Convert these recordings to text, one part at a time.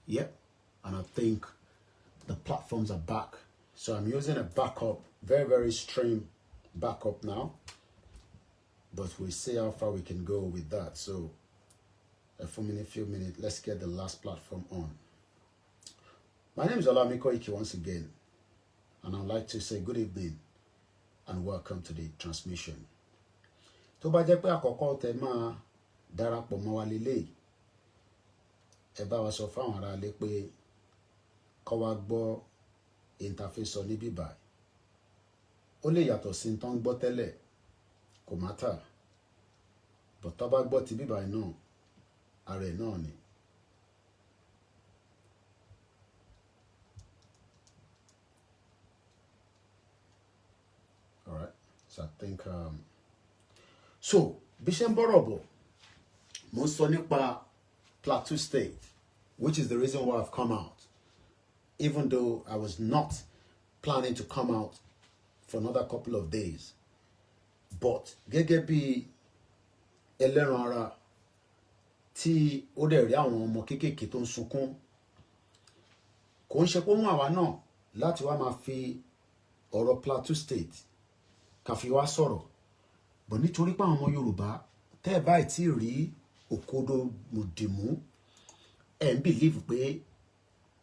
Yep, and I think the platforms are back. So I'm using a backup, very stream backup now. But we'll see how far we can go with that. So for a few minutes, let's get the last platform on. My name is Olamiko Iki once again, and I'd like to say good evening and welcome to the transmission. Tó bá jẹ́ pé àkọ́kọ́ tẹ́ máa darapọ̀ mọ́ wa lélẹ̀, ẹ bá wa sọ fáwọn ará ilé pé kó wá gbọ́ interface sọ níbí báyìí. Ó lè yàtọ̀ sí tó ń gbọ́ tẹ́lẹ̀, kò matter. But tó bá gbọ́ ti bí báyìí náà, ara ẹ̀ náà ni. All right, so I think so Bishan Borobo, mo sọ nípa Plateau State, which is the reason why I've come out, even though I was not planning to come out for another couple of days. But gẹ́gẹ́ bí ẹlẹ́ran ara tí ó dẹ̀ rí àwọn ọmọ kéékèèké tó ń sunkún, kò ń ṣe pé wọ́n àwa náà láti wá máa fi ọ̀rọ̀ Plateau State ká fi wá sọ̀rọ̀. But nítorí pé àwọn ọmọ Yorùbá tẹ́ ẹ báyìí tí rí òkodo mùdìmú, ẹ̀ ń bìlíìfù pé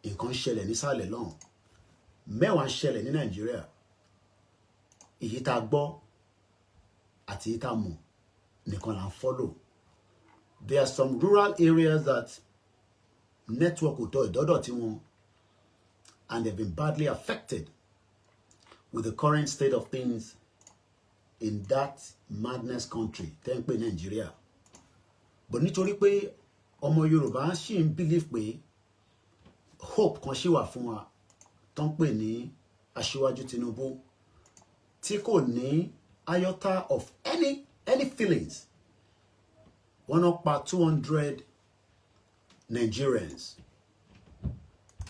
nǹkan ṣẹlẹ̀ nísàlẹ̀ lọ́hùn, mẹ́wàá ń ṣẹlẹ̀ ní Nàìjíríà, èyí tá a gbọ́ àti èyí tá a mọ̀ nìkan là ń follow. There are some rural areas that network ò tọ́ ìdọ́dọ̀ tí wọn, and they've been badly affected with the current state of things in that madness country tẹ́ ń pè Nigeria. But nítorí pé ọmọ Yorùbá ṣì ń believe pé hope kan ṣì wà fún wa tó ń pè ní Aṣíwájú Tinubu, tí kò ní iota of any feelings. Wọ́n náà pa 200 Nigerians.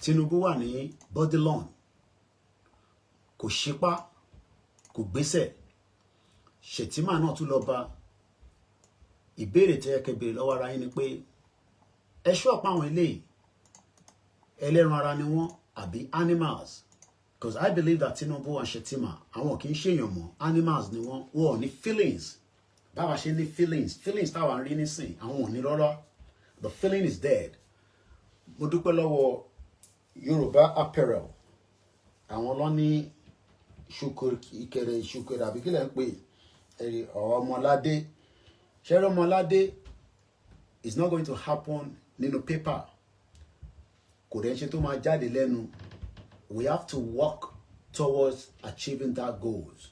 Tinubu wà ní Bodilon, kò ṣípá, kò gbésẹ̀. Ṣètìmá náà tún lọ bá. Ìbéèrè tẹ́ kẹ́ béèrè lọ́wọ́ ara yín ni pé ẹ ṣọ́ pa àwọn eléyìí ẹlẹ́ran ara ni wọ́n àbí animals? Because I believe that Tinubu and Shetima, àwọn kì í ṣèyàn mọ́, animals ni wọ́n ò ní feelings. Báwa ṣe ní feelings táwa ń rí nísìn, àwọn ò ní rárá. The feeling is dead. Mo dúpẹ́ lọ́wọ́ Yorùbá Apparel, àwọn ló ní ìkẹrẹ ìṣùkẹrẹ àbí kílẹ̀ ń pè ọmọládé. Ṣẹ́rẹ́ ọmọládé is not going to happen nínú paper. Kò dẹ̀ ṣe tó máa jáde lẹ́nu. We have to work towards achieving that goals.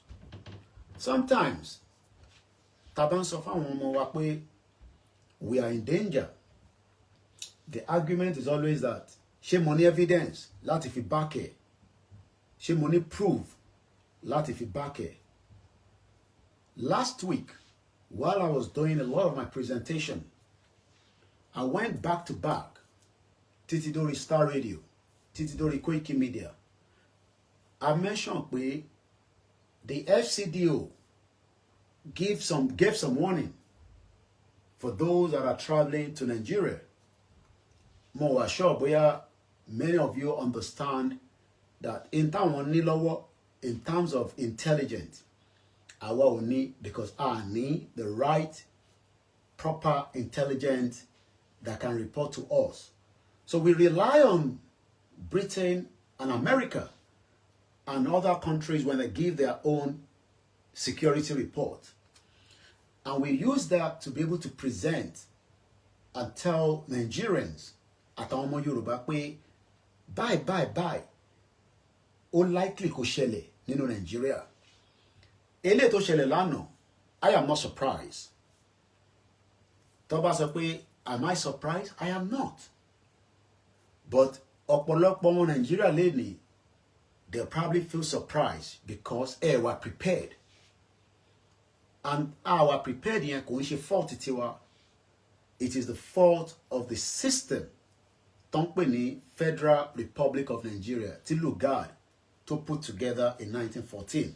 Sometimes, tá bá ń sọ fáwọn ọmọ wa pé we are in danger, the argument is always that ṣé mo ní evidence láti fi back ẹ̀? Ṣé mo ní proof láti fi back ẹ̀? Last week, while I was doing a lot of my presentation, I went back to back, títí dórí Star Radio, títí dórí Koiki Media. I mentioned pé the FCDO gave some warning for those that are traveling to Nigeria. Mo wà sure bóyá many of you understand that in terms of intelligence, àwa ò ní, because I need the right, proper intelligence that can report to us. So we rely on Britain and America and other countries when they give their own security report. And we use that to be able to present and tell Nigerians àtàwọn ọmọ Yorùbá pé bye, ó likely kó ṣẹlẹ̀ nínú Nigeria. Eléyìí tó ṣẹlẹ̀ lánàá, I am not surprised. Tó bá sọ pé, am I surprised? I am not. But ọ̀pọ̀lọpọ̀ ọmọ Nigeria lénìí, they'll probably feel surprised because they were prepared. And our prepared yẹn kò ń ṣe fault tiwa. It is the fault of the system tó ń pè ní Federal Republic of Nigeria tí Lugard tó put together in 1914.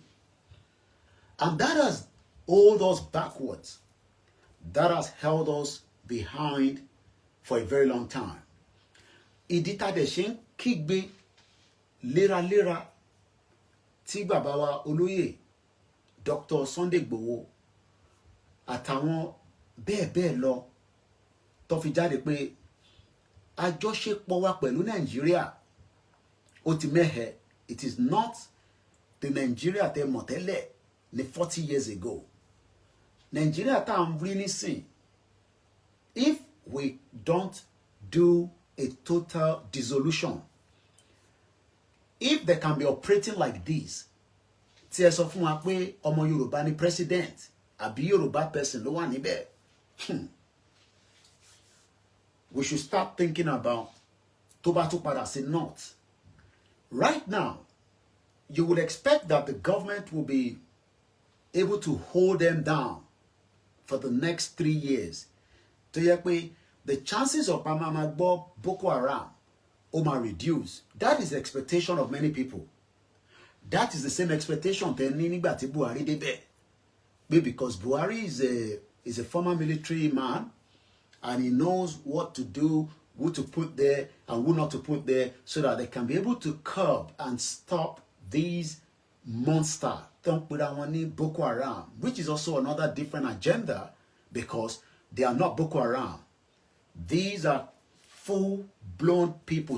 And that has held us backwards. That has held us behind for a very long time. ìdí tá dẹ̀ ṣe ń kígbe léraléra tí bàbá wa olóyè Dr. Sunday Igboho àtàwọn bẹ́ẹ̀ bẹ́ẹ̀ lọ tó fi jáde pé àjọṣepọ̀ wa pẹ̀lú Nàìjíríà ó ti mẹ́hẹ̀. It is not the Nigeria tẹ́ mọ̀ tẹ́lẹ̀ ní 40 years ago. Nigeria tá à ń rí nísìn, if we don't do a total dissolution, if they can be operating like this, tí ẹ sọ fún wa pé ọmọ Yorùbá ni president àbí Yorùbá person ló wà níbẹ̀, we should start thinking about tó bá tún padà sí north. Right now, you would expect that the government will be able to hold them down for the next 3 years. Tó yẹ pé the chances of Pamama Boko Haram will reduce. That is the expectation of many people. That is the same expectation tẹ́ ní nígbà tí Buhari débẹ̀. Because Buhari is a former military man and he knows what to do, who to put there and who not to put there, so that they can be able to curb and stop these monsters. Boko Haram, which is also another different agenda, because they are not Boko Haram. These are full-blown people.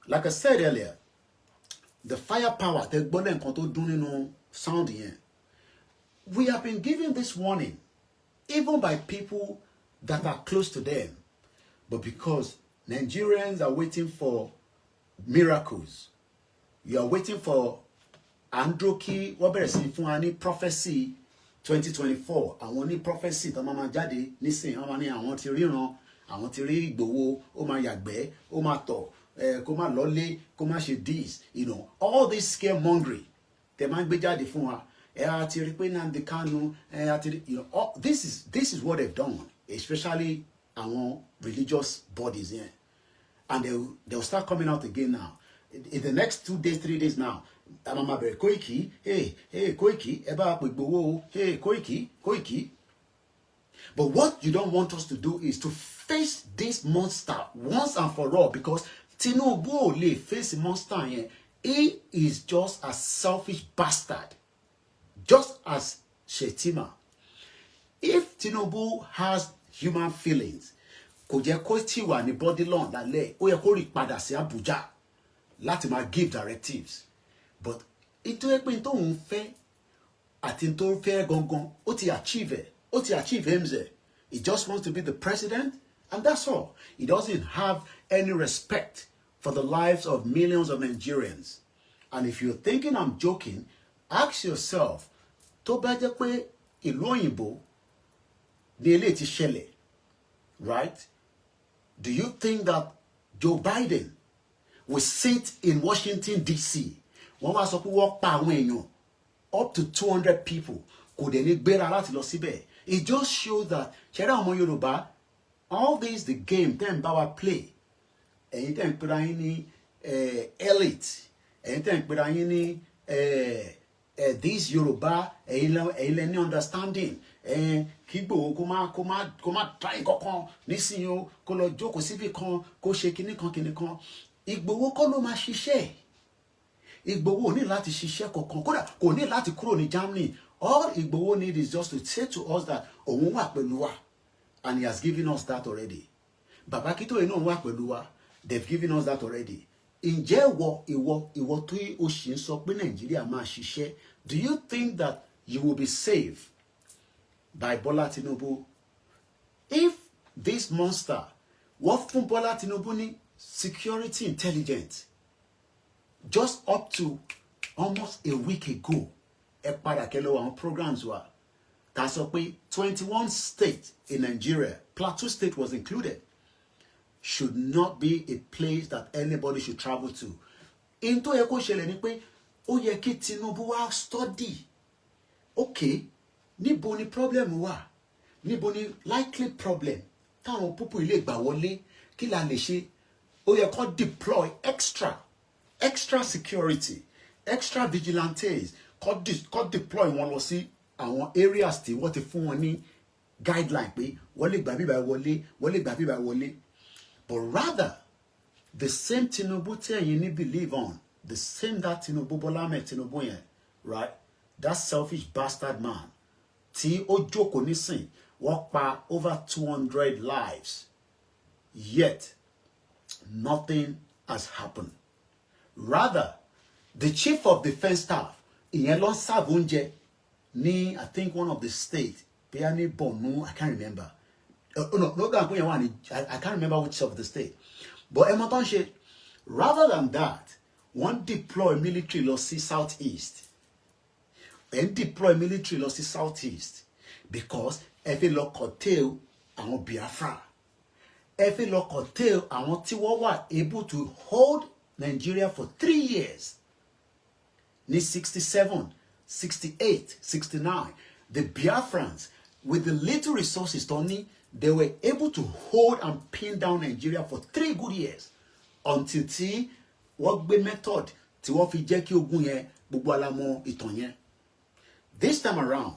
Like I said earlier, the firepower, we have been given this warning, even by people that are close to them. But because Nigerians are waiting for miracles, you are waiting for Androki, prophecy 2024. I want prophecy, the mama jade, listen, I want to ríran, I want to read Igboho, o ma yagbe, o ma to, koma lole, koma she this, all this scaremongering. The man be jade fún wa. This is what they've done, especially our religious bodies here. And they'll start coming out again now. In the next 2 days, 3 days now, Koiki, hey, Koiki, hey, Koiki. But what you don't want us to do is to face this monster once and for all, because Tinubu will face the monster here. He is just a selfish bastard. Just as Shetima. If Tinubu has human feelings, kò jẹ́ kó tí wà ní body law lálẹ́, ó yẹ kó rí padà sí Abuja láti máa give directives. But ito yẹ pé tó ń fẹ́ àti tó ń fẹ́ gangan, ó ti achieve himself. He just wants to be the president, and that's all. He doesn't have any respect for the lives of millions of Nigerians. And if you're thinking I'm joking, ask yourself, tó bá jẹ́ pé ìlú òyìnbó ní eléyìí ti ṣẹlẹ̀, right? Do you think that Joe Biden will sit in Washington, D.C. wọ́n wá sọ pé wọ́n pa àwọn èèyàn up to 200 people, kò dẹ̀ ní gbéra láti lọ síbẹ̀? It just shows that ṣẹ́rẹ́ ọmọ Yorùbá, all this the game tẹ́ ń bá wa play, ẹ̀yin tẹ́ ń pera yín ní elite, ẹ̀yin tẹ́ ń pera yín ní this Yoruba, any understanding, Kibo, Koma, try kokon, Nisio, Kolo Joko Civicon, Ko Shekini Konkinikon, Igbo Kolo ma shishe. Igbo need lati shishe kokon, Koda, need lati kuro ni Germany. All Igbo need is just to say to us that Omuwa Pelua, and he has given us that already. Babakito eno wa Pelua, they've given us that already. Ǹjẹ́ ìwọ tó o ṣì ń sọ pé Nàìjíríà máa ṣiṣẹ́, do you think that you will be saved by Bola Tinubu? If this monster, wọ́n fún Bola Tinubu ní security intelligence just up to almost a week ago, ẹ padà kẹ́ lọ àwọn programs wa, ta sọ pé 21 states in Nigeria, Plateau State was included, should not be a place that anybody should travel to. Into yẹ kó ṣẹlẹ̀ ni pé ó yẹ kí Tinubu wá study. Okay, níbo ni problem wà? Níbo ni likely problem? Táwọn púpọ̀ ilé gbà wọlé, kí la lè ṣe? Ó yẹ kó deploy extra security, extra vigilantes, kó deploy wọn lọ sí àwọn areas tí wọ́n ti fún wọn ní guideline pé wọ́n lè gbà bíbá wọlé, wọ́n lè gbà bíbá wọlé. But rather, the same Tinubu you believe on, the same that Tinubu Bola Ahmed Tinubu yẹn, right? That selfish bastard man. Tí ó jókòó nísìn, wọ́n pa over 200 lives. Yet, nothing has happened. Rather, the chief of defense staff, ìyẹn ló serve oúnjẹ ní, I think one of the states, bóyá ní Borno, I can't remember. No, I can't remember which of the state. But ẹ mọ̀ tán ṣe, rather than that, one deploy military lọ sí southeast. And deploy military lọ sí southeast because ẹ fẹ́ lọ curtail àwọn Biafra. Ẹ fẹ́ lọ curtail àwọn tí wọ́n wà able to hold Nigeria for 3 years. Ní 67, 68, 69, the Biafrans, with the little resources, Tony, they were able to hold and pin down Nigeria for 3 good years. Until tí wọ́n gbé method tí wọ́n fi jẹ́ kí ogun yẹn gbogbo alamọ ìtàn yẹn. This time around,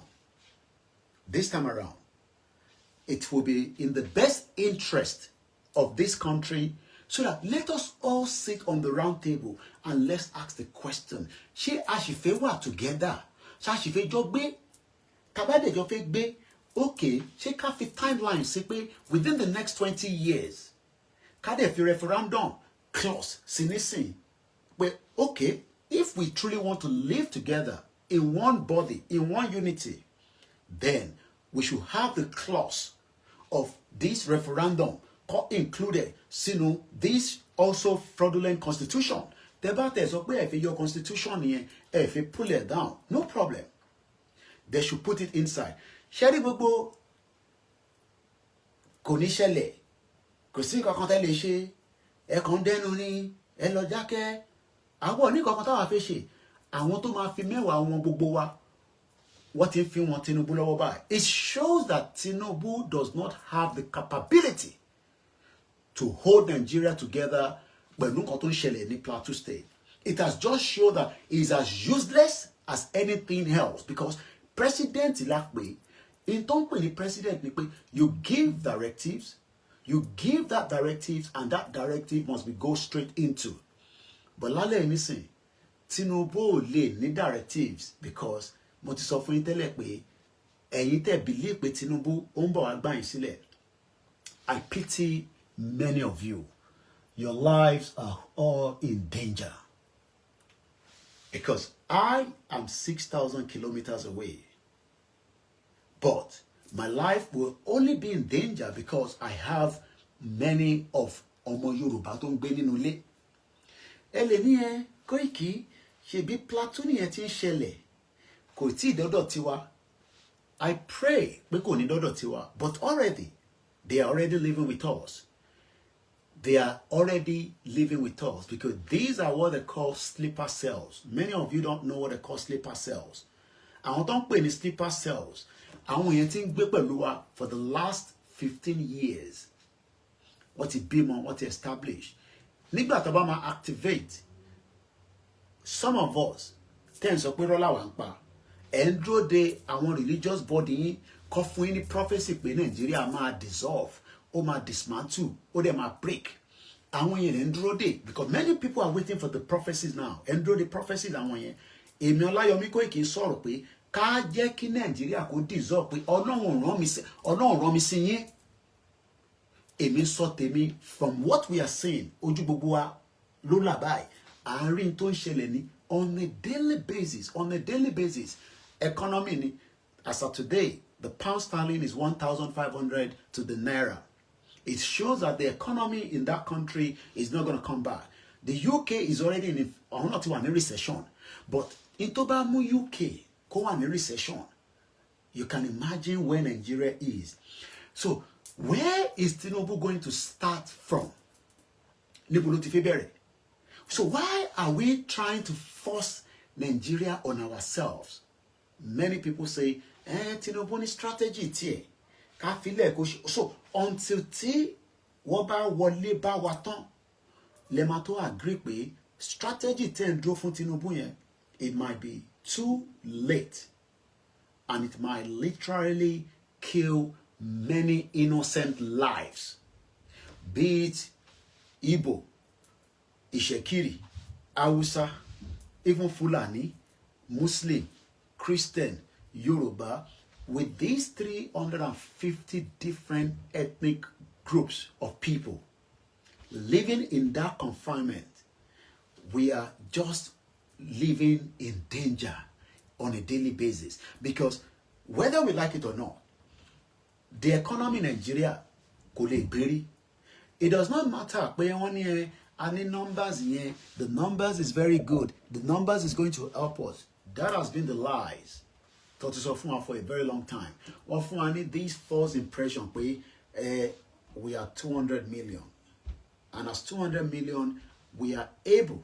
it will be in the best interest of this country so that let us all sit on the round table and let's ask the question, ṣé a ṣì fẹ́ wà together? Ṣé a ṣì fẹ́ jọ gbé? Tabade jọ fẹ́ gbé? Okay, ṣé ká fi timeline sí pé within the next 20 years, ká dẹ̀ fi referendum clause sí nísìn pé okay, if we truly want to live together in one body, in one unity, then we should have the clause of this referendum included, this also fraudulent constitution. The about is okay, if your constitution here, if you pull it down, no problem. They should put it inside. Sherry Bobo Konishele Kosi Kakantele she, e condemn e lo jake, àwọn ní kankan táwa fẹ́ ṣe, àwọn tó máa fi mẹ́wàá wọn gbogbo wa. What if you want Tinubu lọ́wọ́ báyìí? It shows that Tinubu does not have the capability to hold Nigeria together pẹ̀lú nǹkan tó ń ṣẹlẹ̀ ní Plateau State. It has just shown that he is as useless as anything else because president Ilakpe, in tó ń pè ní president ni pé you give directives, you give that directives and that directive must be go straight into. But lálẹ́ nísìn, Tinubu lè ní directives because mo ti sọ fún yín tẹ́lẹ̀ pé ẹ̀yin tẹ́ believe pé Tinubu ó ń bọ̀ wá gbà yín sílẹ̀. I pity many of you. Your lives are all in danger. Because I am 6,000 kilometers away. But my life will only be in danger because I have many of ọmọ Yorùbá tó ń gbé nínú ilé. Ẹlẹ́ni ẹ Koiki ṣebí Plateau nìyẹn tí ń ṣẹlẹ̀. Kò tí dọ́dọ̀ tiwa. I pray pé kò ní dọ́dọ̀ tiwa. But already, they are already living with us. They are already living with us because these are what they call sleeper cells. Many of you don't know what they call sleeper cells. Àwọn tó ń pè ní sleeper cells, àwọn yẹn tí ń gbé pẹ̀lú wa for the last 15 years. Wọ́n ti bímọ, wọ́n ti establish. Nígbà tó bá máa activate, some of us tend sọ pé rọ́lá wà ń pa. Ẹ̀ ń dúró de àwọn religious body yín kọ́ fún yín ní prophecy pé Nàìjíríà máa dissolve. Ó máa dismantle, ó dẹ̀ máa break. Àwọn yẹn ń dúró dè because many people are waiting for the prophecies now. Ẹ̀ ń dúró de prophecies àwọn yẹn. Èmi Ọláyọmí Kóìkì sọ̀rọ̀ pé ká jẹ́ kí Nàìjíríà kó dissolve pé Ọlọ́run rán mi sí yín. Èmi sọ tèmi from what we are seeing ojú gbogbo wa ló là báyìí. Àárín tó ń ṣẹlẹ̀ ní on a daily basis. Economy ni as of today, the pound sterling is 1,500 to the naira. It shows that the economy in that country is not going to come back. The UK is already in a recession. But in Tobamu UK, go on a recession. You can imagine where Nigeria is. So, where is Tinubu going to start from? So why are we trying to force Nigeria on ourselves? Many people say, Tinubu ni strategy tiẹ̀. So until tí wọ́n bá wọlé bá wa tán, lè máa tó agree pé strategy tẹ́ ń dúró fún Tinubu yẹn, it might be too late and it might literally kill many innocent lives. Be it Igbo, Ishekiri, Hausa, even Fulani, Muslim, Christian, Yoruba, with these 350 different ethnic groups of people living in that confinement, we are just living in danger on a daily basis. Because whether we like it or not, the economy in Nigeria kò lè gbérí. It does not matter any numbers here. The numbers is very good. The numbers is going to help us. That has been the lies taught us for a very long time. Often these false impression we are 200 million. And as 200 million, we are able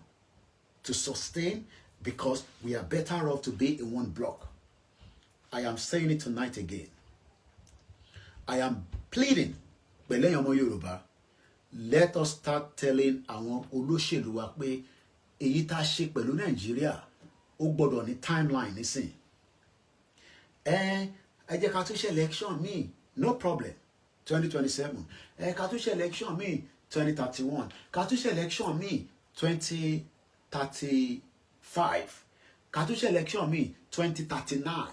to sustain because we are better off to be in one block. I am saying it tonight again. I am pleading, let us start telling àwọn olóṣèlú wa pé èyí tá ṣe pẹ̀lú Nàìjíríà ó gbọ́dọ̀ ní timeline nísìn. Ẹ jẹ́ ká tún ṣe election míì, no problem, 2027. Ká tún ṣe election míì, 2031. Ká tún ṣe election míì, 2035. Ká tún ṣe election míì, 2039.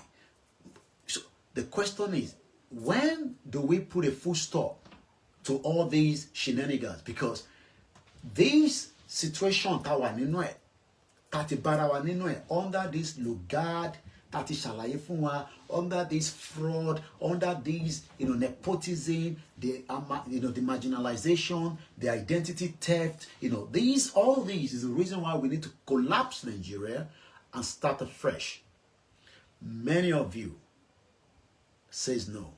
So the question is, when do we put a full stop to all these shenanigans? Because this situation under this lugard, under this fraud, under this nepotism, the the marginalization, the identity theft, all these is the reason why we need to collapse Nigeria and start afresh. Many of you says no.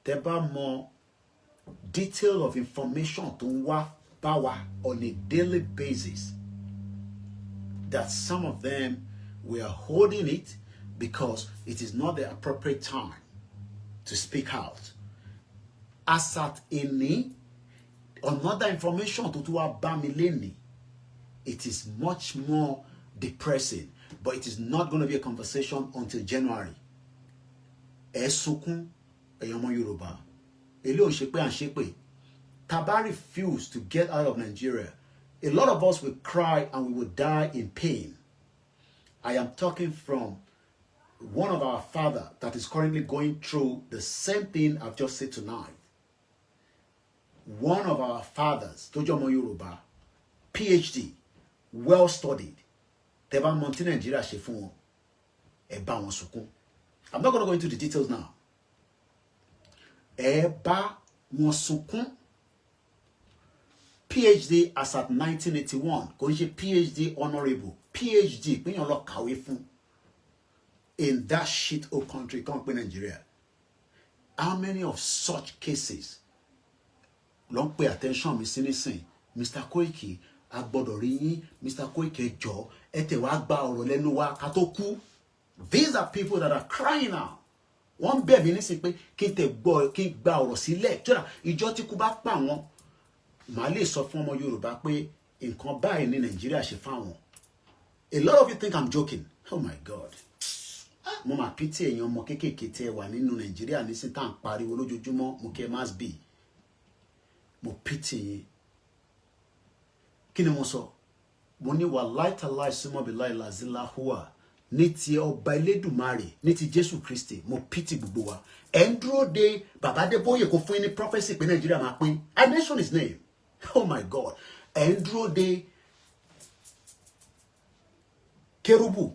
There are more detail of information to power on a daily basis, that some of them we are holding it because it is not the appropriate time to speak out. As at any another information to Bamileni, it is much more depressing, but it is not going to be a conversation until January. Esukun eyomo Yoruba. Taba refused to get out of Nigeria. A lot of us will cry and we will die in pain. I am talking from one of our father that is currently going through the same thing I've just said tonight. One of our fathers, Tojomo Yoruba, PhD, well studied. Teba Monte Nigeria Shefun. I'm not going to go into the details now. Eba Wonsukun, PhD as at 1981. Konje PhD honorable. PhD in that shit old country, Nigeria. How many of such cases? Long pay attention, Mr. Koiki, Agbodori, Mr. Koiki Jo, Ete Wagba or Lenuwa Katoku. These are people that are crying out. One baby ní sí pé kí te gbọ́ kí gba ọ̀rọ̀ sílẹ̀ jọra ìjọ tí kú bá pa wọ́n má lè sọ fún ọmọ Yorùbá pé nǹkan báyìí ní Nàìjíríà ṣe fáwọn. A lot of you think I'm joking. Oh my God. Mo ma pity èyàn ọmọ kékèké tẹ́ wà nínú Nàìjíríà ní sí tán pariwo lójoojúmọ́ mo ke must be. Mo pity yín. Kí ni mo sọ? Mo ní wallahi tallahi summa billahi la zilla huwa. Ní ti Ọba Elédùmarè, ní ti Jésù Kristi, mo pity gbogbo wa. Endro de Baba Adébóyè kò fún ní prophecy pé Nigeria máa pín. I mention his name. Oh my God. Endro de Kerubu,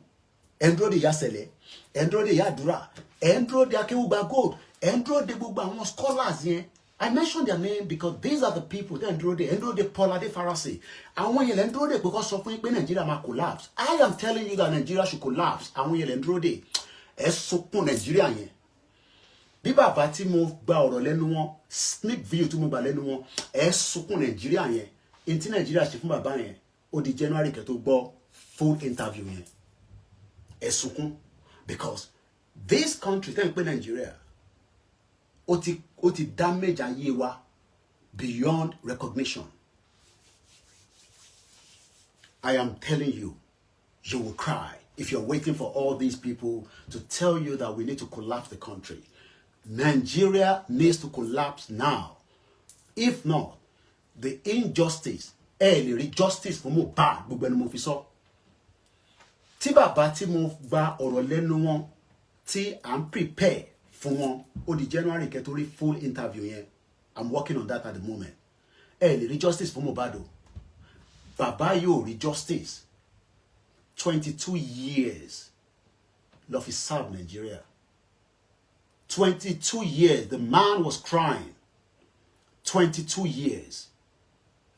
Endro de Yasele, Endro de Yadura, Endro de Akewugba Gold, Endro de gbogbo àwọn scholars yẹn. I mentioned their name because these are the people that Endro de Paula de Pharisee. Àwọn yẹn Endro de because sọ fún pé Nigeria ma collapse. I am telling you that Nigeria should collapse. Àwọn yẹn Endro de ẹ sọkún Nigeria yẹn. Bí bàbá tí mo gba ọ̀rọ̀ lẹ́nu wọn, sneak video tí mo gbà lẹ́nu wọn, ẹ sọkún Nigeria yẹn. In tí Nigeria ṣe fún bàbá yẹn, ó di January kẹ́ tó gbọ́ full interview yẹn. Ẹ sọkún because this country tẹ́ ń pè Nigeria ó ti damage ayé wa beyond recognition. I am telling you, you will cry if you're waiting for all these people to tell you that we need to collapse the country. Nigeria needs to collapse now. If not, the injustice ẹ lè rí justice fún Mohbad gbogbo ẹni mo fi sọ tí bàbá tí mo gba ọ̀rọ̀ lẹ́nu wọn tí à ń prepare fún wọn ó di January kẹtorí full interview yẹn I'm working on that at the moment ẹ lè rí justice fún Mohbad o bàbá yóò rí justice 22 years ló fi serve Nigeria 22 years the man was crying 22 years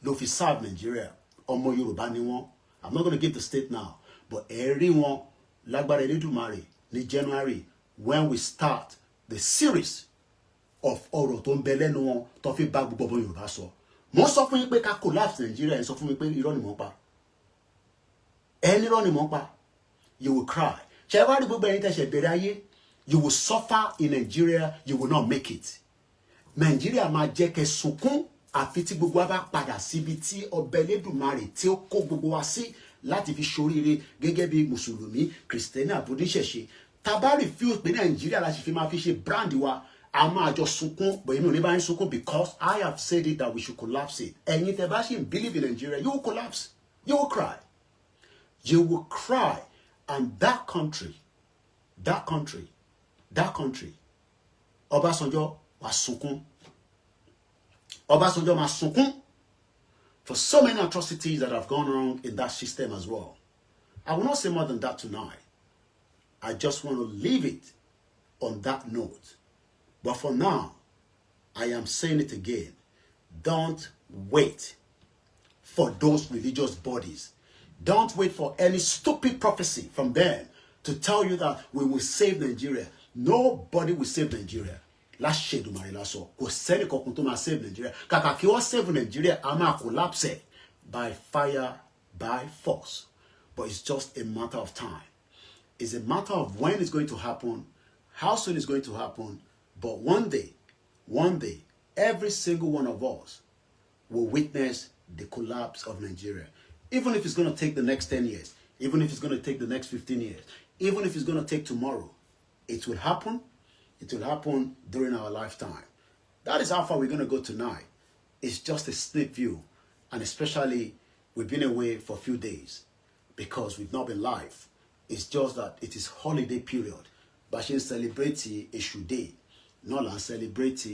ló fi serve Nigeria ọmọ Yorùbá ni wọ́n I'm not going to give the state now but every one lágbára Elédùmarè ní January when we start the series of ọ̀rọ̀ tó ń bẹ lẹ́nu wọn tó fi bá gbogbo ọmọ Yorùbá sọ mo sọ fún yín pé ká collapse Nigeria ẹ sọ fún mi pé irọ́ ni mo pa ẹni irọ́ ni mo pa you will cry ṣe wá rí gbogbo ẹ̀yin tẹ̀sẹ̀ bẹ̀rẹ̀ ayé you will suffer in Nigeria you will not make it Nigeria máa jẹ́ kẹ́ sunkún àfi tí gbogbo wa bá padà síbi tí ọba Elédùmarè tí ó kó gbogbo wa sí láti fi ṣoríire gẹ́gẹ́ bí mùsùlùmí kìrìsìtẹ́nì àbúdíṣẹ̀ṣe tá bá refuse pé Nàìjíríà láti fi máa fi ṣe brand wa a máa jọ sunkún but èmi ò ní bá yín sunkún because I have said it that we should collapse it ẹ̀yin tẹ́ bá ṣì ń believe in Nigeria you will collapse you will cry and that country Ọbásanjọ́ wá sunkún Ọbásanjọ́ máa sunkún for so many atrocities that have gone wrong in that system as well. I will not say more than that tonight. I just want to leave it on that note. But for now, I am saying it again. Don't wait for those religious bodies. Don't wait for any stupid prophecy from them to tell you that we will save Nigeria. Nobody will save Nigeria. Láṣẹ Èdùmàrè lásọ kò sẹ́ni kankan tó máa save Nigeria kàkà kí wọ́n save Nigeria a máa collapse by fire by force but it's just a matter of time it's a matter of when it's going to happen how soon it's going to happen but one day every single one of us will witness the collapse of Nigeria even if it's going to take the next 10 years even if it's going to take the next 15 years even if it's going to take tomorrow it will happen. It will happen during our lifetime. That is how far we're going to go tonight. It's just a sneak view. And especially, we've been away for a few days because we've not been live. It's just that it is holiday period. But she celebrate Eshu Day. Not like celebrate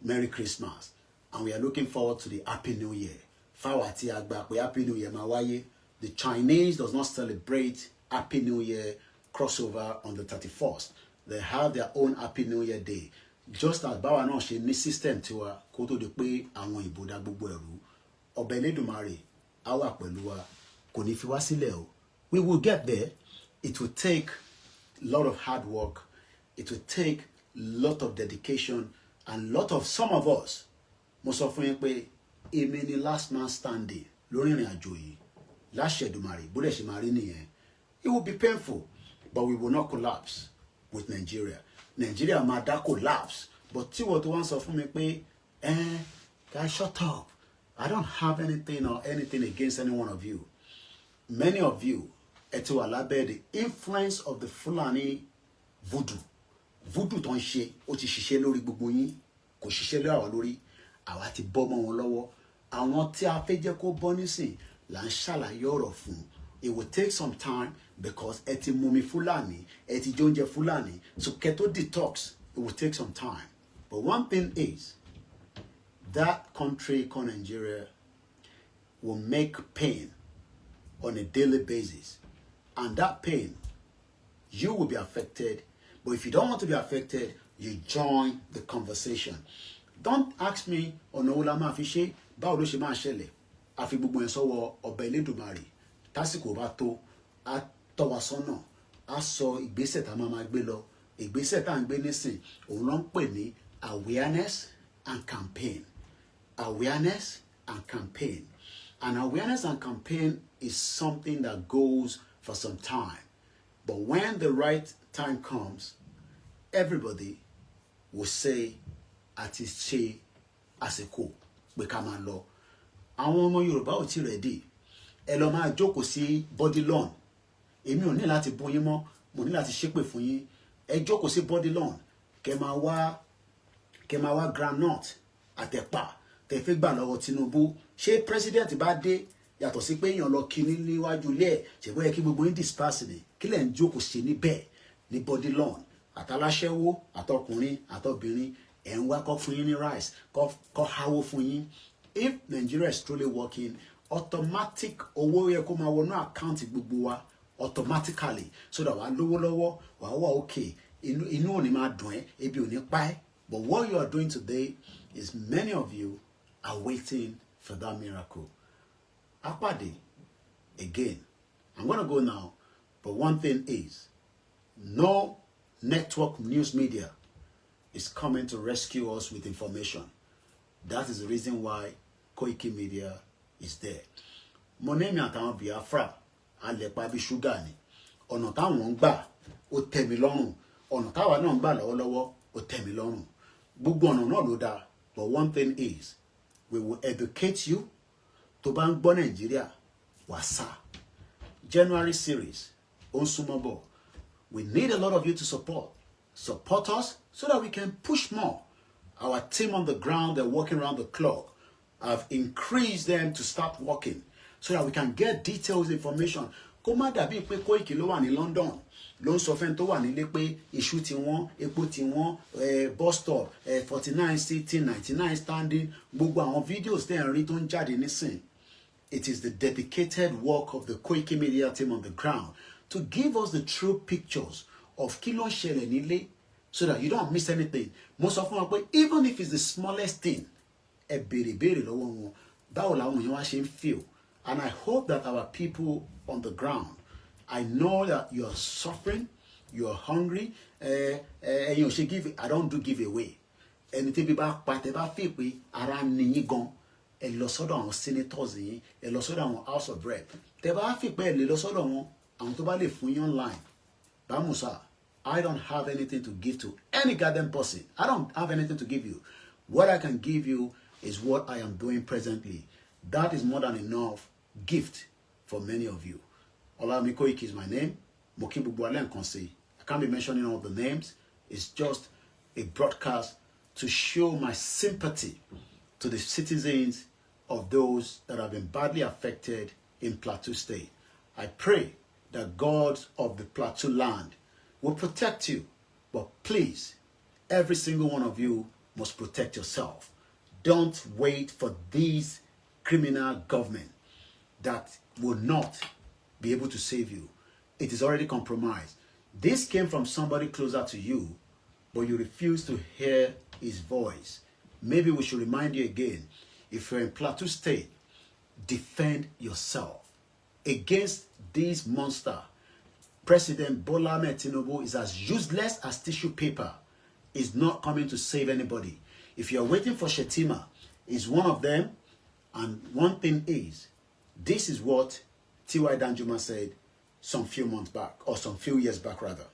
Merry Christmas. And we are looking forward to the Happy New Year. Fawati Agba, Happy New Year, Mawaye. The Chinese does not celebrate Happy New Year crossover on the 31st. They have their own Happy New Year Day. Just as báwa náà ṣe ní system tiwa kó tó di pé àwọn ìbò dá gbogbo ẹ̀rú. Ọba Elédùmarè á wà pẹ̀lú wa kò ní fi wá sílẹ̀ o. We will get there. It will take a lot of hard work. It will take a lot of dedication and some of us. Mo sọ fún yín pé èmi ni last man standing lórí ìrìn àjò yìí. Láṣẹ Èdùmàrè bó dẹ̀ ṣe máa rí nìyẹn. It will be painful, but we will not collapse with Nigeria. Nigeria might collapse. But tí wọ́n tó wá sọ fún mi pé, guys, shut up. I don't have anything against any one of you. Many of you, eto alabe the influence of the Fulani voodoo. Voodoo tó ń ṣe, ó ti ṣiṣẹ́ lórí gbogbo yín, kò ṣiṣẹ́ lórí àwa lórí. Àwa ti bọ́ mọ́ wọn lọ́wọ́. Àwọn tí a fẹ́ jẹ́ kó bọ́ nísìn là ń ṣàlàyé ọ̀rọ̀ fún. It will take some time because eti mumi Fulani, eti jonje Fulani, so keto detox, it will take some time. But one thing is, that country called Nigeria will make pain on a daily basis. And that pain, you will be affected. But if you don't want to be affected, you join the conversation. Don't ask me, Onoulama Fishe, báwo ló ṣe máa ṣẹlẹ̀, àfi gbogbo yẹn sọ́wọ́ Ọba Elédùmarè. Tásìkò bá tó á tọ́ wa sọ́nà á sọ ìgbésẹ̀ tá a máa gbé lọ ìgbésẹ̀ tá à ń gbé nísìn òun ló ń pè ní awareness and campaign and awareness and campaign is something that goes for some time but when the right time comes everybody will say àti ṣe àsìkò pé ká máa lọ àwọn ọmọ Yorùbá ò tí ready ẹ lọ máa jókòó sí body lawn èmi ò ní láti bú yín mọ́ mo ní láti ṣépè fún yín ẹ jókòó sí body lawn kẹ́ máa wá groundnut àtẹ̀pà tẹ́ fẹ́ gbà lọ́wọ́ Tinubu ṣé president bá dé yàtọ̀ sí pé èèyàn lọ kíní níwájú ilé ẹ̀ ṣègbọ́n yẹ kí gbogbo yín disperse ni kí lẹ̀ ń jókòó ṣe níbẹ̀ ní body lawn àtàláṣẹ́wó àtọkùnrin àtọbìnrin ẹ̀ ń wá kọ́ fún yín ní rice kọ́ háwó fún yín. If Nigeria is truly working, automatic owó yẹ kó máa wọnú àkáǹtì gbogbo wa automatically so that wàá lówó lọ́wọ́ wàá wà okay inú ò ní máa dùn ẹ́ ebi ò ní pa ẹ́. But what you are doing today is many of you are waiting for that miracle. Apade, again, I'm going to go now, but one thing is, no network news media is coming to rescue us with information. That is the reason why Koiki Media is there. Mo ní mi àtàwọn Biafra alepa bí ṣúgà ni. Ọ̀nà táwọn ń gbà ó tẹ́ mi lọ́rùn. Ọ̀nà táwa náà ń gbà lọ́wọ́lọ́wọ́ ó tẹ́ mi lọ́rùn. Gbogbo ọ̀nà náà ló dáa. But one thing is, we will educate you. Tó bá ń gbọ́ Nàìjíríà wá sá. January series ó ń súnmọ́ bọ̀. We need a lot of you to support us so that we can push more. Our team on the ground, they're working around the clock. I've increased them to start working so that we can get detailed information. Kó má dàbí pé Koiki ló wà ní London ló ń sọ fẹ́ni tó wà nílé pé iṣu ti wọ́n, epo ti wọ́n, bus stop 49 sitting 99 standing, gbogbo àwọn videos tẹ́ ń rí tó ń jáde nísìn. It is the dedicated work of the Koiki Media team on the ground to give us the true pictures of kí ló ń ṣẹlẹ̀ nílé so that you don't miss anything. Mo sọ fún wa pé even if it's the smallest thing, ẹ béèrè lọ́wọ́ wọn báwo làwọn èèyàn wá ṣe ń feel. And I hope that our people on the ground, I know that you are suffering, you are hungry. You should give. I don't do giveaway. Ẹni tí bí bá pa tẹ́ bá fi pé ara ni yín gan, ẹ lọ sọ́dọ̀ àwọn senators yín, ẹ lọ sọ́dọ̀ àwọn House of Rep. Tẹ́ bá fi pé ẹ lè lọ sọ́dọ̀ wọn, àwọn tó bá lè fún yín online. Bamusa, I don't have anything to give to any goddamn person. I don't have anything to give you. What I can give you is what I am doing presently. That is more than enough gift for many of you. Olami Koiki is my name. Mokibu Bualen Konse. I can't be mentioning all the names. It's just a broadcast to show my sympathy to the citizens of those that have been badly affected in Plateau State. I pray that God of the Plateau land will protect you. But please, every single one of you must protect yourself. Don't wait for these criminal government that will not be able to save you. It is already compromised. This came from somebody closer to you, but you refuse to hear his voice. Maybe we should remind you again, if you're in Plateau State, defend yourself against this monster. President Bola Ahmed Tinubu is as useless as tissue paper. Is not coming to save anybody. If you're waiting for Shetima, is one of them. And one thing is, this is what T.Y. Danjuma said some few months back, or some few years back rather.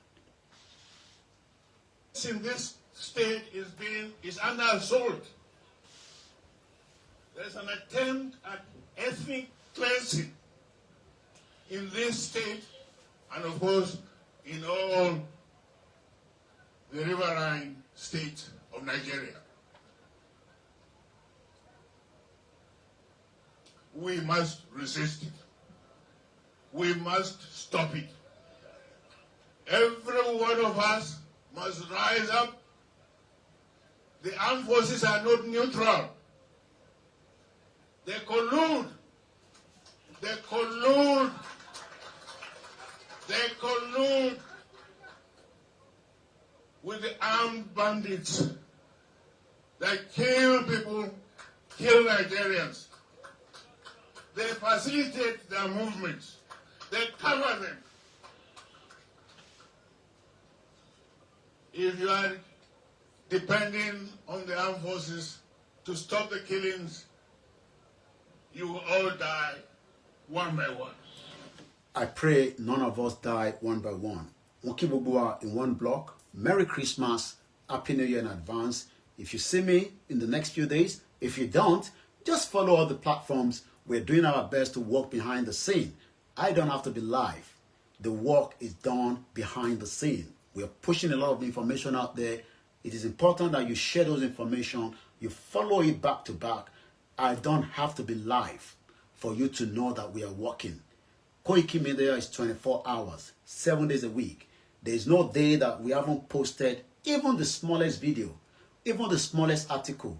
In this state is under assault. There's an attempt at ethnic cleansing in this state, and of course in all the riverine states of Nigeria. We must resist it. We must stop it. Every one of us must rise up. The armed forces are not neutral. They collude. They collude. They collude with the armed bandits that kill people, kill Nigerians. They facilitate their movements. They cover them. If you are depending on the armed forces to stop the killings, you will all die one by one. I pray none of us die one by one. Mokibubua in one block. Merry Christmas. Happy New Year in advance. If you see me in the next few days, if you don't, just follow all the platforms. We're doing our best to work behind the scene. I don't have to be live. The work is done behind the scene. We're pushing a lot of information out there. It is important that you share those information, you follow it back to back, I don't have to be live for you to know that we are working. Koiki Media is 24 hours, 7 days a week. There is no day that we haven't posted even the smallest video, even the smallest article.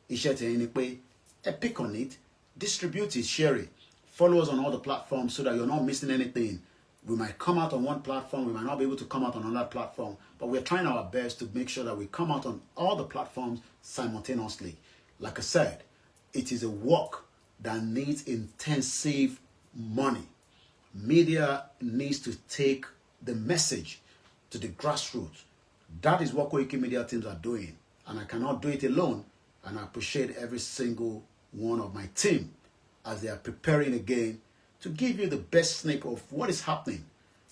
Pick on it, distribute it, share it. Follow us on all the platforms so that you're not missing anything. We might come out on one platform, we might not be able to come out on another platform, but we're trying our best to make sure that we come out on all the platforms simultaneously. Like I said, it is a work that needs intensive money. Media needs to take the message to the grassroots. That is what Koiki Media teams are doing, and I cannot do it alone. And I appreciate every single one of my team as they are preparing again to give you the best snip of what is happening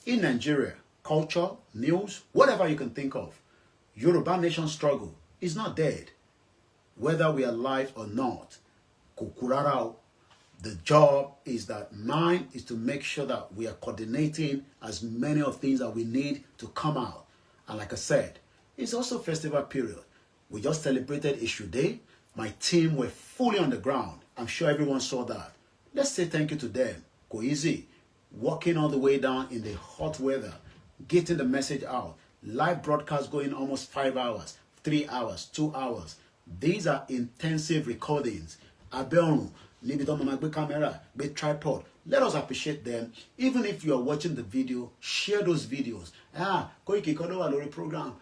in Nigeria, culture, news, whatever you can think of. Yoruba nation struggle is not dead. Whether we are alive or not, Kukurarao, the job is that mine is to make sure that we are coordinating as many of things that we need to come out. And like I said, it's also festival period. We just celebrated Issue Day. My team were fully on the ground. I'm sure everyone saw that. Let's say thank you to them. Go easy. Walking all the way down in the hot weather, getting the message out. Live broadcast going almost 5 hours, 3 hours, 2 hours. These are intensive recordings. Abeonu, Nibito camera, big tripod. Let us appreciate them. Even if you are watching the video, share those videos. Koiki Kodowa Lori program.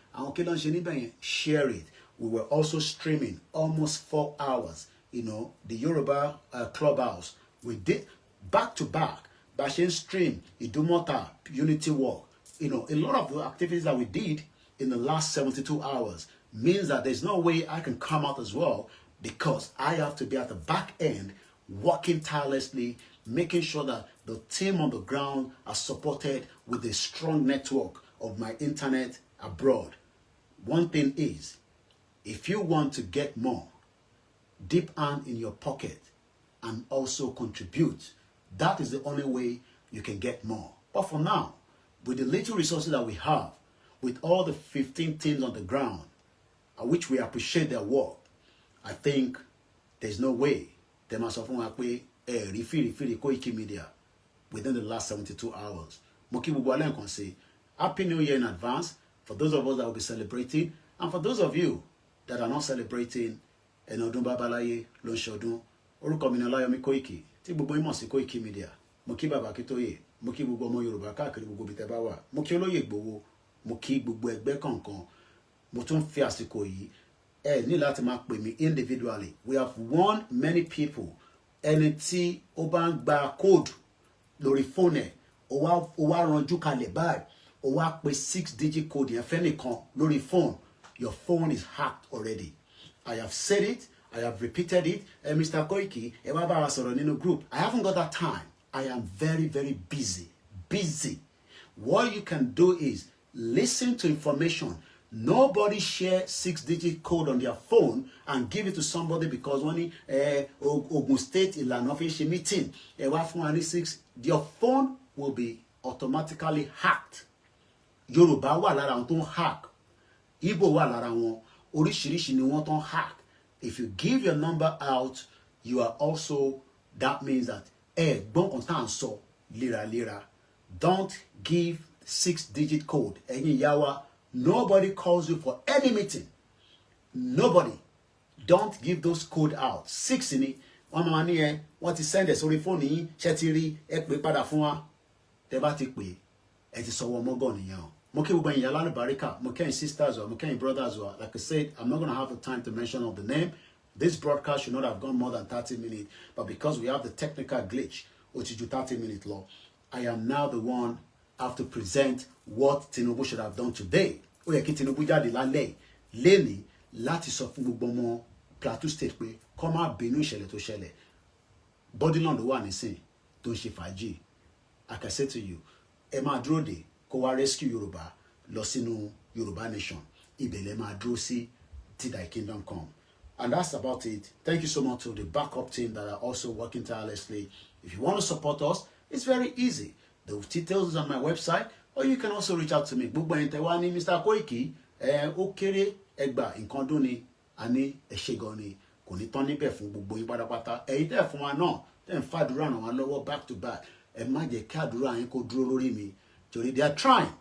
Share it. We were also streaming almost 4 hours. You know, the Yoruba Clubhouse. We did back to back. Bashin stream, Idumota, Unity Walk. You know, a lot of the activities that we did in the last 72 hours means that there's no way I can come out as well, because I have to be at the back end working tirelessly, making sure that the team on the ground are supported with a strong network of my internet abroad. One thing is, if you want to get more, deep hand in your pocket and also contribute. That is the only way you can get more. But for now, with the little resources that we have, with all the 15 teams on the ground, which we appreciate their work, I think there's no way they must have refill Koiki Media within the last 72 hours. Moki Bubwalen can say, Happy New Year in advance for those of us that will be celebrating, and for those of you that are not celebrating, Enodun Babalaye, Lonshodun, Orúkọ mi ni Ọláyọmí Koiki, tí gbogbo yín mọ̀ sí Koiki Media. Mo kí Bàbá Akíntóyè, mo kí gbogbo ọmọ Yorùbá káàkiri gbogbo ibi tẹ́ bá wà. Mo kí Olóyè Ìgbòho, mo kí gbogbo ẹgbẹ́ kọ̀ọ̀kan. Mo tún fi àsìkò yìí ní láti máa pè mí individually. We have won many people. Ẹni tí ó bá ń gba code lórí fóònù ẹ̀, ó wá ranjú kalẹ̀ báyìí, ó wá pe 6-digit code yẹn fẹ́nìkan lórí phone. Your phone is hacked already. I have said it. I have repeated it. Mr. Koiki, group. I haven't got that time. I am very, very busy. What you can do is listen to information. Nobody share 6-digit code on their phone and give it to somebody because when Ogun State Ìlànà fi ṣe meeting, your phone will be automatically hacked. Yoruba wà lára wọn tó ń hack. Igbo wà lára wọn. Oríṣiríṣi ni wọ́n tó ń hack. If you give your number out, you are also, that means that lira. Don't give 6-digit code. Nobody calls you for any meeting. Nobody. Don't give those code out. 6 in it. What is send us on the phone? Chetiri, padà fún wa. Tẹ́ bá ti pè, ẹ ti sọ wọ́n mọ́gàn nìyẹn. Moki Uben Yalani Barika, Moki sisters or Moki brothers or like I said, I'm not gonna have the time to mention of the name. This broadcast should not have gone more than 30 minutes, but because we have the technical glitch, which is 30-minute law, I am now the one have to present what Tinubu should have done today. Tinubu jáde lálẹ́ lẹ́ni láti sọ fún gbogbo ọmọ Plateau State pé kó má bínú ìṣẹ̀lẹ̀ tó ṣẹlẹ̀. Bodyland wà nísìn tó ń ṣe fàájì. Like I said to you, ẹ máa dúró dè kó wá rescue Yoruba lọ sínú Yoruba nation. Ibẹ̀ lẹ máa dúró sí till thy kingdom come. And that's about it. Thank you so much to the backup team that are also working tirelessly. If you want to support us, it's very easy. The details is on my website, or you can also reach out to me. Gbogbo ẹ̀yin tẹ́ wá ní Mr. Koiki, ó kéré ẹgbà nǹkan dún ni, àní ẹ ṣé gan ni. kò ní tán níbẹ̀ fún gbogbo yín pátápátá. Ẹ̀yin tẹ́ fún wa náà tẹ́ ń fàdúrà ràn wá lọ́wọ́ back to back, ẹ má jẹ́ kí àdúrà yín kó dúró lórí mi torí they are trying,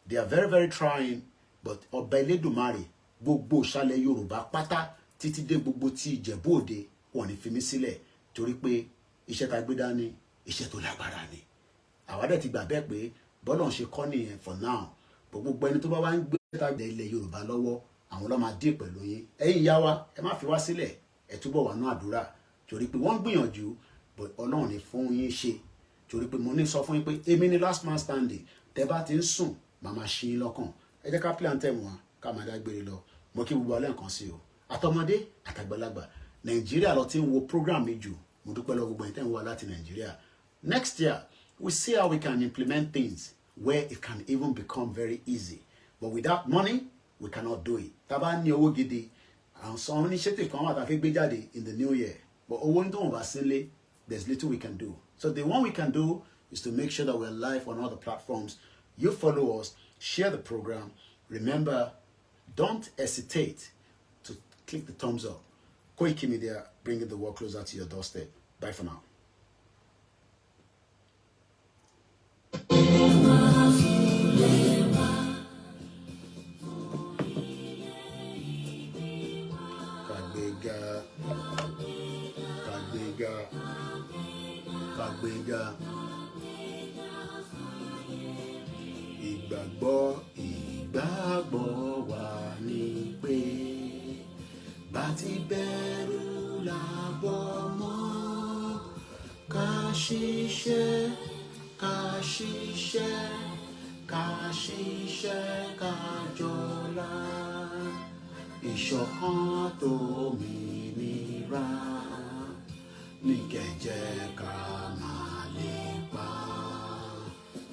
they are very very trying, but ọba Elédùmarè gbogbo ìsàlẹ̀ Yorùbá pátá títí dé gbogbo tí Ìjẹ̀bú Òde wọn ní fi mí sílẹ̀ torí pé iṣẹ́ tá gbé dání iṣẹ́ tó lágbára ni. Àwa dẹ̀ ti gbà bẹ́ẹ̀ pé bọ́lọ̀ ń ṣe kọ́ nìyẹn for now, gbogbo ẹni tó bá wá ń gbé tàgbẹ̀ ilẹ̀ Yorùbá lọ́wọ́ àwọn ló máa dé pẹ̀lú yín. Ẹ̀yin ìyá wa ẹ má fi wá sílẹ̀, ẹ túbọ̀ wà nú àdúrà torí pé wọ́n ń gbìyànjú but Ọlọ́run ní fún yín ṣe torí pé mo ní sọ fún yín pé èmi ni last man standing. Tẹ́ bá ti ń sùn màmá ṣí yín lọ́kàn. Ẹ jẹ́ ká plan tẹ̀ wọ́n ká máa dágbére lọ. Mo kí gbogbo alẹ́ nǹkan sí o, àtọmọdé àtàgbàlagbà. Nàìjíríà lọ ti ń wo program mi jù, mo dúpẹ́ lọ gbogbo ẹ̀yin tẹ́ ń wá láti Nàìjíríà. Next year we see how we can implement things where it can even become very easy, but without money we cannot do it. Tá bá ní owó gidi àwọn sọ initiative kan wà tá fẹ́ gbé jáde in the new year, but owó ní tó wọ́n bá sílé there's little we can do. So the one we can do is to make sure that we're live on all the platforms. You follow us, share the program. Remember, don't hesitate to click the thumbs up. Koiki Media, bringing the world closer to your doorstep. Bye for now. Kàgbéga. Ìgbàgbọ́ wa ni pé bá ti bẹ̀rù làbọ̀ mọ́, ká ṣiṣẹ́ ká jọlá, ìṣọ̀kan tòmìnira ní kẹ̀jẹ́ ká máa lépa,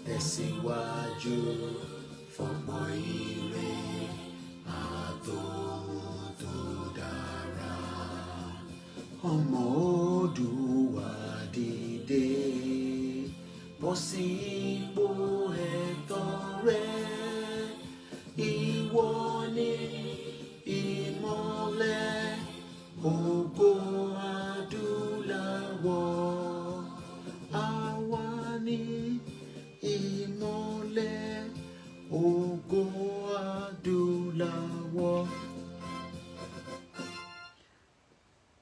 tẹ̀síwájú fọ̀pọ̀ ire àtòhun tó dára. Ọmọ Oòduà dìde, bọ́ sí ipò ẹ̀tọ́ rẹ, ìwọ ni ìmọ́lẹ̀ ògo adúláwọ̀, àwa ni ìmọ́lẹ̀ ògo adúláwọ̀.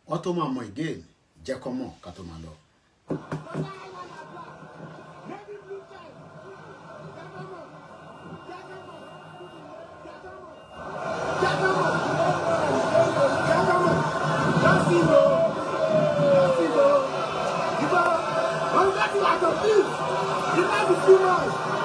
Wọ́n tó máa mọ again jẹ́ kọ́ mọ̀ ká tó máa lọ. Because when we get to like a thief, you might be too much.